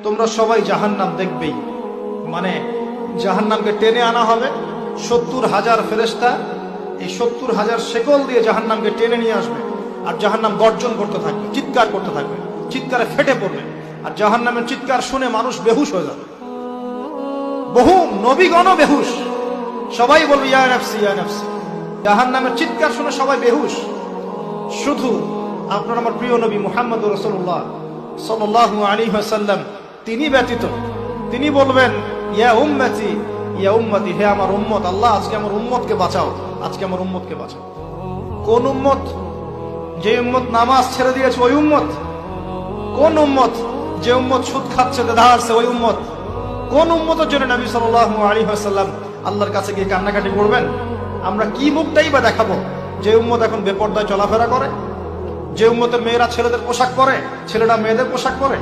তোমরা সবাই জাহান্নাম দেখবেই। মানে জাহান্নামকে টেনে আনা হবে, 70,000 ফেরেশতা এই 70,000 শেকল দিয়ে জাহান্নামকে টেনে নিয়ে আসবে। আর জাহান্নাম গর্জন করতে থাকবে, চিৎকার করতে থাকবে, চিৎকারে ফেটে পড়বে। আর জাহান্নামের চিৎকার শুনে মানুষ বেহুশ হয়ে যাবে। বহু নবীগণও বেহুশ, সবাই বলবে ইয়া নাফসি ইয়া নাফসি। জাহান্নামের চিৎকার শুনে সবাই বেহুশ, শুধু আপনার আমার প্রিয় নবী মুহাম্মদুর রাসূলুল্লাহ সাল্লাল্লাহু আলাইহি ওয়াসাল্লাম তিনি ব্যতীত। তিনি বলবেন ইয়া উম্মতি ইয়া উম্মতি, হে আমার উম্মত, আল্লাহ আজকে আমার উম্মতকে বাঁচাও, আজকে আমার উম্মতকে বাঁচাও। কোন উম্মত? যে উম্মত নামাজ ছেড়ে দিয়েছে ওই উম্মত? কোন উম্মত? যে উম্মত সুদ খাচ্ছে, দেনা আছে ওই উম্মত? কোন উম্মতের জন্য নবী সাল্লাল্লাহু আলাইহি ওয়াসাল্লাম আল্লাহর কাছে গিয়ে কান্নাকাটি করবেন? আমরা কি মুখটাই বা দেখাবো? যে উম্মত এখন বেপরদায় চলাফেরা করে, যে উম্মতের মেয়েরা ছেলেদের পোশাক পরে, ছেলেরা মেয়েদের পোশাক পরে,